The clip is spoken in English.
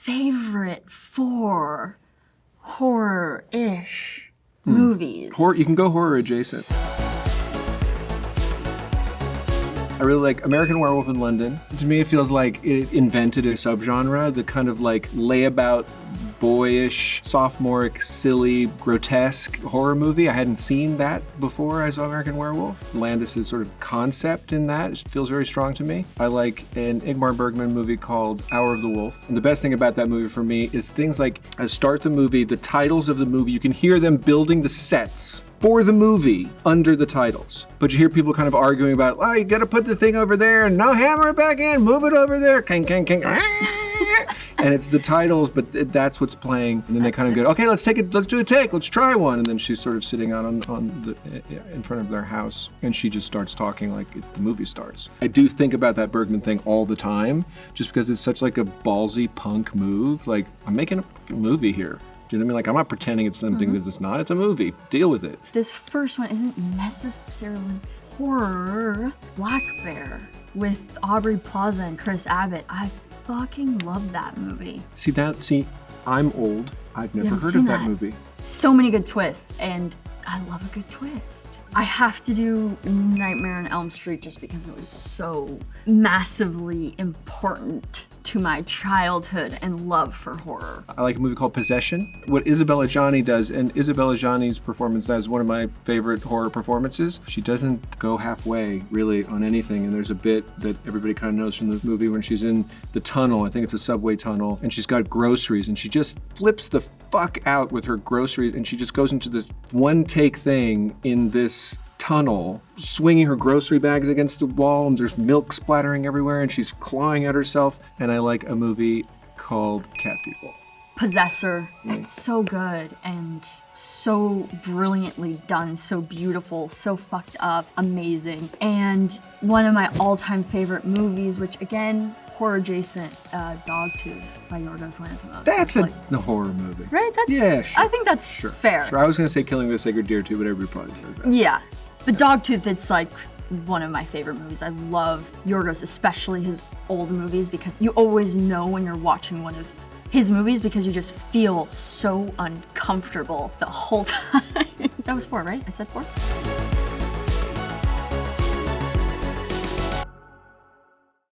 favorite 4 horror-ish movies. You can go horror adjacent. I really like American Werewolf in London. To me, it feels like it invented a subgenre, the kind of like layabout, boyish, sophomoric, silly, grotesque horror movie. I hadn't seen that before I saw American Werewolf. Landis's sort of concept in that feels very strong to me. I like an Ingmar Bergman movie called Hour of the Wolf. And the best thing about that movie for me is things like, start the movie, the titles of the movie, you can hear them building the sets for the movie under the titles. But you hear people kind of arguing about, oh, you gotta put the thing over there, and no, hammer it back in, move it over there, king, king, king. And it's the titles, but that's what's playing. And then they kind of go, okay, let's do a take, let's try one. And then she's sort of sitting out in front of their house, and she just starts talking like the movie starts. I do think about that Bergman thing all the time, just because it's such like a ballsy punk move. Like, I'm making a fucking movie here. Do you know what I mean? Like, I'm not pretending it's something that it's not. It's a movie. Deal with it. This first one isn't necessarily horror. Black Bear with Aubrey Plaza and Chris Abbott. I fucking love that movie. See, I'm old. I've never heard of that movie. So many good twists, and I love a good twist. I have to do Nightmare on Elm Street just because it was so massively important to my childhood and love for horror. I like a movie called Possession. What Isabelle Adjani does, and Isabelle Adjani's performance, that is one of my favorite horror performances. She doesn't go halfway, really, on anything, and there's a bit that everybody kind of knows from the movie when she's in the tunnel, I think it's a subway tunnel, and she's got groceries, and she just flips the fuck out with her groceries, and she just goes into this one-take thing in this tunnel, swinging her grocery bags against the wall, and there's milk splattering everywhere, and she's clawing at herself. And I like a movie called Cat People. Possessor. It's so good and so brilliantly done, so beautiful, so fucked up, amazing. And one of my all-time favorite movies, which again, horror adjacent, Dogtooth by Yorgos Lanthimos. That's a horror movie. Right? Yeah, sure. I think that's fair. Sure, I was gonna say Killing of a Sacred Deer too, but everybody probably says that. Yeah, but Dogtooth, it's like one of my favorite movies. I love Yorgos, especially his old movies, because you always know when you're watching one of his movies because you just feel so uncomfortable the whole time. That was 4, right? I said 4?